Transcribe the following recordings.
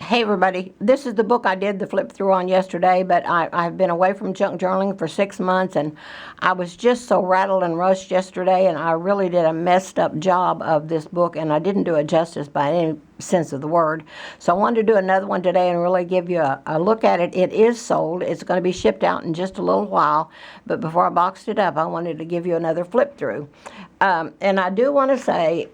Hey everybody, this is the book I did the flip through on yesterday, but I've been away from junk journaling for 6 months, and I was just so rattled and rushed yesterday, and I really did a messed up job of this book, and I didn't do it justice by any sense of the word. So I wanted to do another one today and really give you a look at it. It is sold. It's going to be shipped out in just a little while, but before I boxed it up, I wanted to give you another flip through. And I do want to say,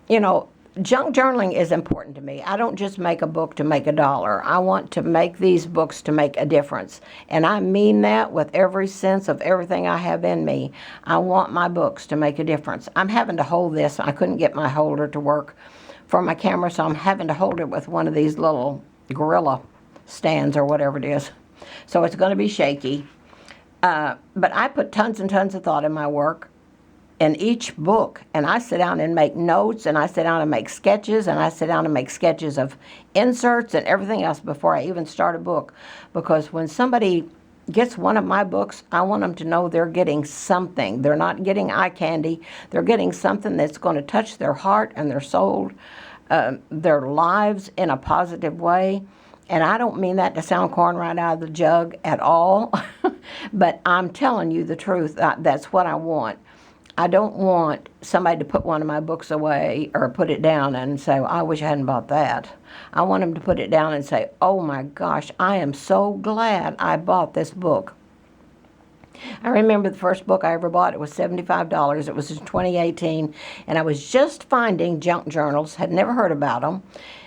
you know, junk journaling is important to me. I don't just make a book to make $1. I want to make these books to make a difference. And I mean that with every sense of everything I have in me. I want my books to make a difference. I'm having to hold this. I couldn't get my holder to work for my camera, so I'm having to hold it with one of these little gorilla stands or whatever it is. So it's going to be shaky. But I put tons and tons of thought in my work. In each book, and I sit down and make notes, and I sit down and make sketches, and I sit down and make sketches of inserts and everything else before I even start a book. Because when somebody gets one of my books, I want them to know they're getting something. They're not getting eye candy. They're getting something that's going to touch their heart and their soul, their lives in a positive way. And I don't mean that to sound corn right out of the jug at all, but I'm telling you the truth. That's what I want. I don't want somebody to put one of my books away or put it down and say, well, I wish I hadn't bought that. I want them to put it down and say, oh my gosh, I am so glad I bought this book. I remember the first book I ever bought, it was $75. It was in 2018, and I was just finding junk journals, had never heard about them,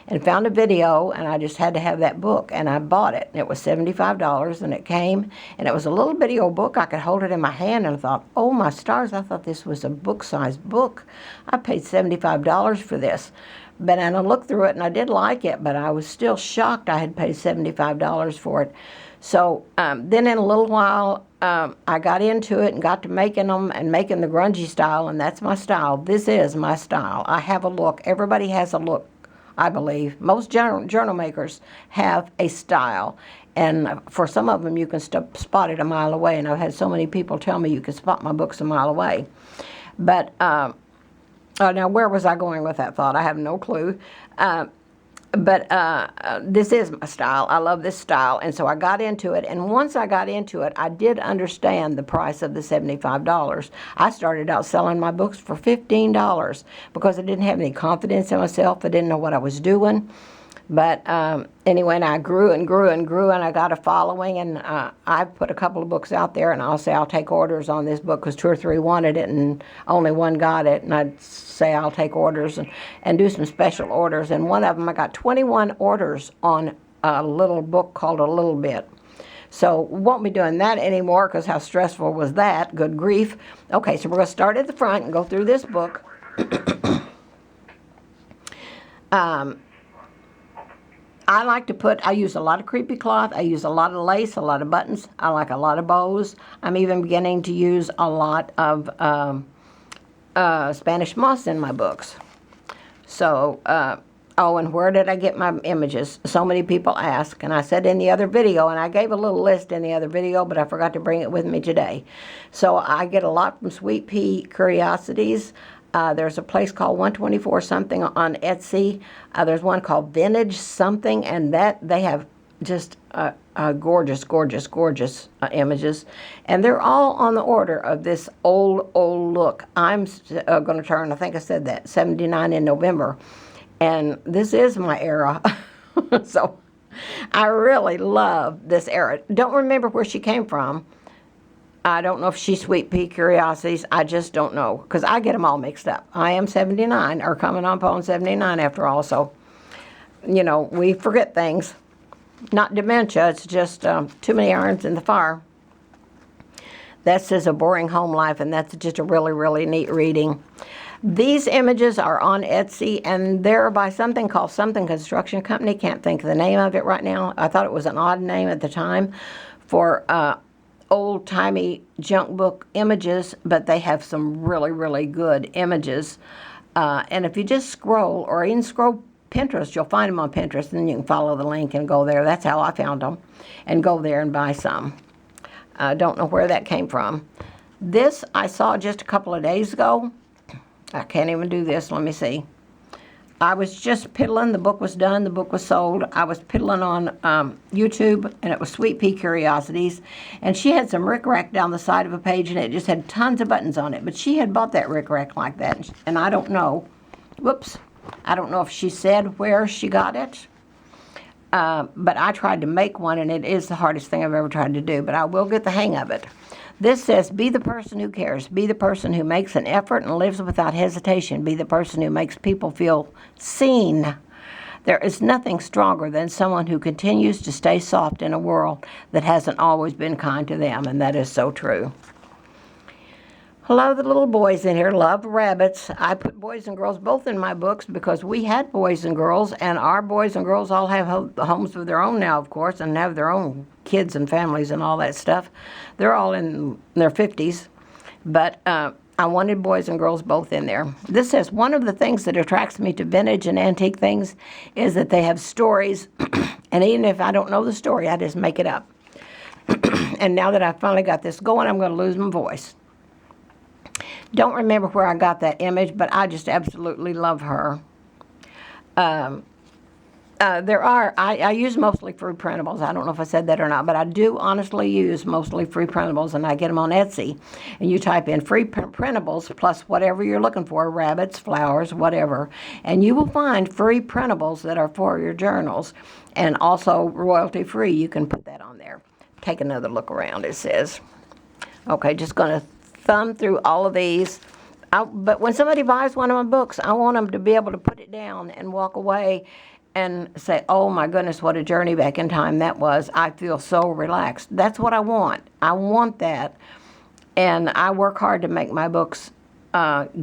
and found a video, and I just had to have that book, and I bought it. It was $75, and it came, and it was a little video book. I could hold it in my hand, and I thought, oh my stars, I thought this was a book-sized book. I paid $75 for this. But and I looked through it, and I did like it, but I was still shocked I had paid $75 for it. So then in a little while, I got into it and got to making them and making the grungy style, and that's my style. This is my style. I have a look. Everybody has a look, I believe. Most journal makers have a style, and for some of them you can spot it a mile away, and I've had so many people tell me you can spot my books a mile away. But now where was I going with that thought? I have no clue. But this is my style. I love this style, and so I got into it, and once I got into it, I did understand the price of the $75. I started out selling my books for $15 because I didn't have any confidence in myself. I didn't know what I was doing. But anyway, and I grew and grew and grew, and I got a following, and I've put a couple of books out there, and I'll say I'll take orders on this book because 2 or 3 wanted it, and only one got it, and I'd say I'll take orders and do some special orders. And one of them, I got 21 orders on a little book called A Little Bit. So won't be doing that anymore because how stressful was that? Good grief. Okay, so we're going to start at the front and go through this book. I like to I use a lot of creepy cloth. I use a lot of lace, a lot of buttons. I like a lot of bows. I'm even beginning to use a lot of Spanish moss in my books. So, oh, and where did I get my images? So many people ask, and I said in the other video, and I gave a little list in the other video, but I forgot to bring it with me today. So I get a lot from Sweet Pea Curiosities. There's a place called 124 something on Etsy. There's one called Vintage something, and that they have just gorgeous, gorgeous, gorgeous images. And they're all on the order of this old look. I'm going to turn, I think I said that, 79 in November. And this is my era. So I really love this era. Don't remember where she came from. I don't know if she's Sweet Pea Curiosities. I just don't know because I get them all mixed up. I am 79 or coming on 79 after all. So, you know, we forget things. Not dementia. It's just too many irons in the fire. That says A Boring Home Life, and that's just a really, really neat reading. These images are on Etsy, and they're by something called Something Construction Company. Can't think of the name of it right now. I thought it was an odd name at the time for old-timey junk book images, but they have some really, really good images. And if you just scroll, or even scroll Pinterest, you'll find them on Pinterest, and then you can follow the link and go there. That's how I found them, and go there and buy some. I don't know where that came from. This I saw just a couple of days ago. I can't even do this. Let me see. I was just piddling. The book was done. The book was sold. I was piddling on YouTube, and it was Sweet Pea Curiosities. And she had some rickrack down the side of a page, and it just had tons of buttons on it. But she had bought that rickrack like that, and I don't know. Whoops. I don't know if she said where she got it. But I tried to make one, and it is the hardest thing I've ever tried to do. But I will get the hang of it. This says, be the person who cares. Be the person who makes an effort and lives without hesitation. Be the person who makes people feel seen. There is nothing stronger than someone who continues to stay soft in a world that hasn't always been kind to them, and that is so true. Hello, the little boys in here love rabbits. I put boys and girls both in my books because we had boys and girls, and our boys and girls all have homes of their own now, of course, and have their own kids and families and all that stuff. They're all in their 50s, but I wanted boys and girls both in there. This says, one of the things that attracts me to vintage and antique things is that they have stories, and even if I don't know the story, I just make it up. And now that I finally got this going, I'm going to lose my voice. Don't remember where I got that image, but I just absolutely love her. I use mostly free printables. I don't know if I said that or not, but I do honestly use mostly free printables, and I get them on Etsy. And you type in free printables plus whatever you're looking for, rabbits, flowers, whatever, and you will find free printables that are for your journals, and also royalty free. You can put that on there. Take another look around, it says. Okay, just going to thumb through all of these. But when somebody buys one of my books, I want them to be able to put it down and walk away and say, oh my goodness, what a journey back in time that was. I feel so relaxed. That's what I want. I want that. And I work hard to make my books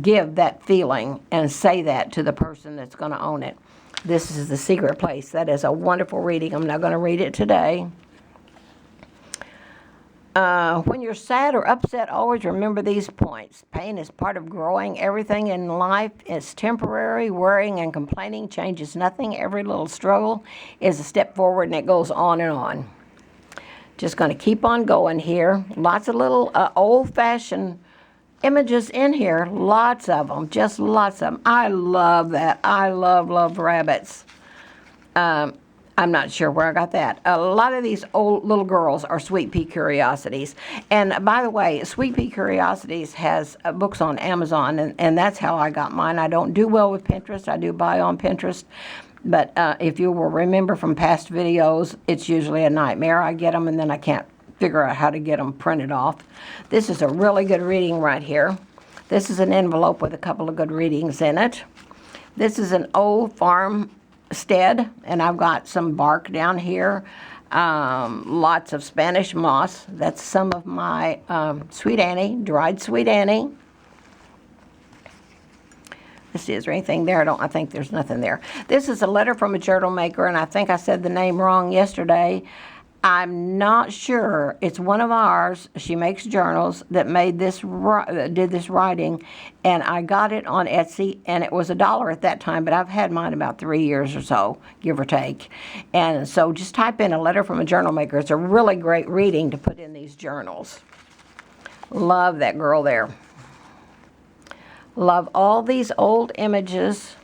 give that feeling and say that to the person that's going to own it. This is The Secret Place. That is a wonderful reading. I'm not going to read it today. When you're sad or upset, always remember these points. Pain is part of growing. Everything in life is temporary. Worrying and complaining changes nothing. Every little struggle is a step forward, and it goes on and on. Just going to keep on going here. Lots of little old-fashioned images in here. Lots of them. Just lots of them. I love that. I love rabbits. I'm not sure where I got that. A lot of these old little girls are Sweet Pea Curiosities. And by the way, Sweet Pea Curiosities has books on Amazon, and that's how I got mine. I don't do well with Pinterest. I do buy on Pinterest. But if you will remember from past videos, it's usually a nightmare. I get them, and then I can't figure out how to get them printed off. This is a really good reading right here. This is an envelope with a couple of good readings in it. This is an old farmstead, and I've got some bark down here, lots of Spanish moss. That's some of my Sweet Annie, dried Sweet Annie. Let's see, is there anything there? I think there's nothing there. This is a letter from a journal maker, and I think I said the name wrong yesterday. I'm not sure. It's one of ours. She makes journals that made this, did this writing, and I got it on Etsy, and it was $1 at that time, but I've had mine about 3 years or so, give or take. And so just type in a letter from a journal maker. It's a really great reading to put in these journals. Love that girl there. Love all these old images.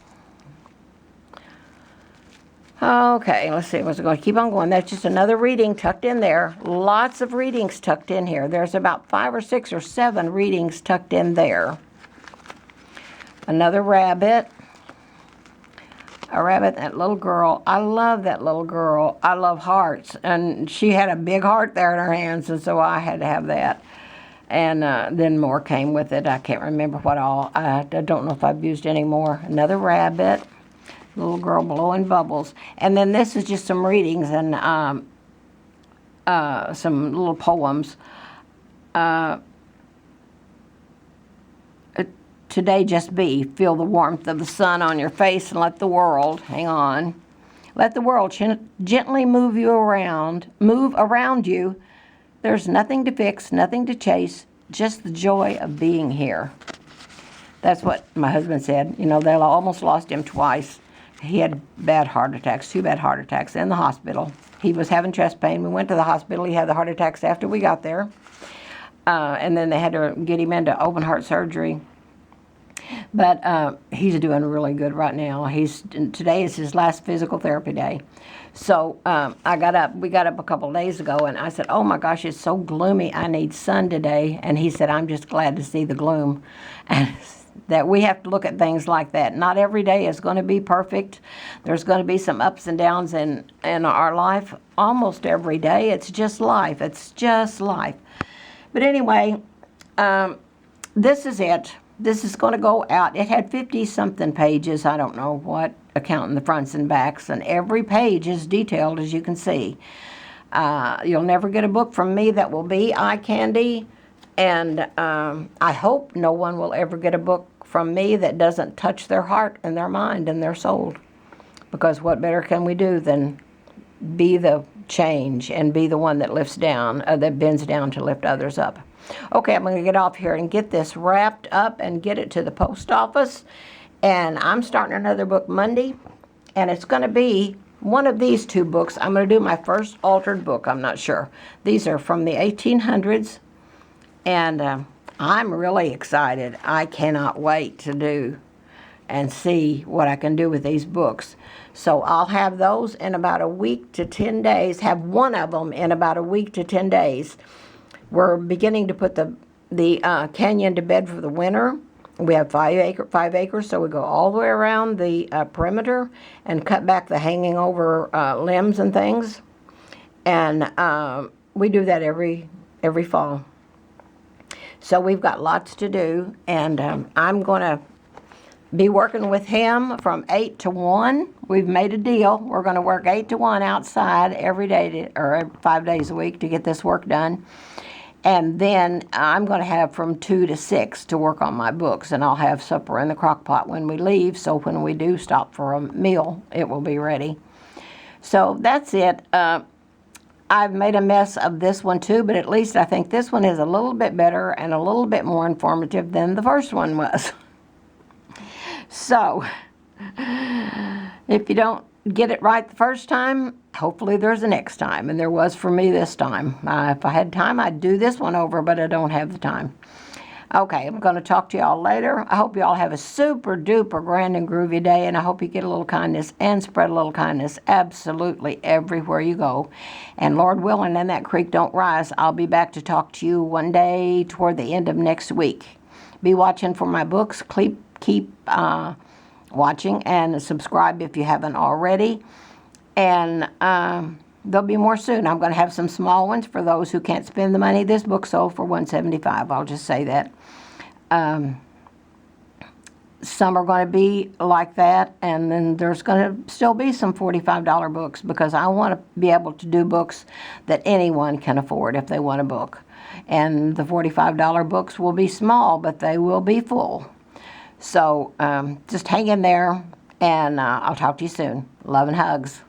Okay, let's see. We're going to keep on going. That's just another reading tucked in there. Lots of readings tucked in here. There's about 5 or 6 or 7 readings tucked in there. Another rabbit. A rabbit, that little girl. I love that little girl. I love hearts. And she had a big heart there in her hands, and so I had to have that. And then more came with it. I can't remember what all. I don't know if I've used any more. Another rabbit. Little girl blowing bubbles. And then this is just some readings and some little poems. Today just be. Feel the warmth of the sun on your face and let the world, hang on, let the world gently move around you. There's nothing to fix, nothing to chase, just the joy of being here. That's what my husband said. You know, they almost lost him twice. He had bad heart attacks, 2 bad heart attacks in the hospital. He was having chest pain. We went to the hospital. He had the heart attacks after we got there. And then they had to get him into open heart surgery. But he's doing really good right now. Today is his last physical therapy day. So we got up a couple of days ago, and I said, oh my gosh, it's so gloomy. I need sun today. And he said, I'm just glad to see the gloom. And that we have to look at things like that. Not every day is going to be perfect. There's going to be some ups and downs in our life almost every day. It's just life. It's just life. But anyway, this is it. This is going to go out. It had 50-something pages. I don't know what, accounting the fronts and backs. And every page is detailed, as you can see. You'll never get a book from me that will be eye candy. And I hope no one will ever get a book from me that doesn't touch their heart and their mind and their soul. Because what better can we do than be the change and be the one that lifts down, that bends down to lift others up. Okay, I'm going to get off here and get this wrapped up and get it to the post office. And I'm starting another book Monday. And it's going to be one of these two books. I'm going to do my first altered book. I'm not sure. These are from the 1800s. And I'm really excited. I cannot wait to do and see what I can do with these books. So I'll have those in about a week to 10 days, have one of them in about a week to 10 days. We're beginning to put the canyon to bed for the winter. We have 5 acres, so we go all the way around the perimeter and cut back the hanging over limbs and things. And we do that every fall. So we've got lots to do, and I'm going to be working with him from 8 to 1. We've made a deal. We're going to work 8 to 1 outside every day, or 5 days a week to get this work done. And then I'm going to have from 2 to 6 to work on my books, and I'll have supper in the crock pot when we leave, so when we do stop for a meal, it will be ready. So that's it. I've made a mess of this one too, but at least I think this one is a little bit better and a little bit more informative than the first one was. So, if you don't get it right the first time, hopefully there's a next time, and there was for me this time. If I had time, I'd do this one over, but I don't have the time. Okay, I'm going to talk to y'all later. I hope y'all have a super duper grand and groovy day, and I hope you get a little kindness and spread a little kindness absolutely everywhere you go. And Lord willing, and that creek don't rise, I'll be back to talk to you one day toward the end of next week. Be watching for my books. Keep watching and subscribe if you haven't already. And there'll be more soon. I'm going to have some small ones for those who can't spend the money. This book sold for $175. I'll just say that. Some are going to be like that, and then there's going to still be some $45 books, because I want to be able to do books that anyone can afford if they want a book. And the $45 books will be small, but they will be full. So just hang in there, and I'll talk to you soon. Love and hugs.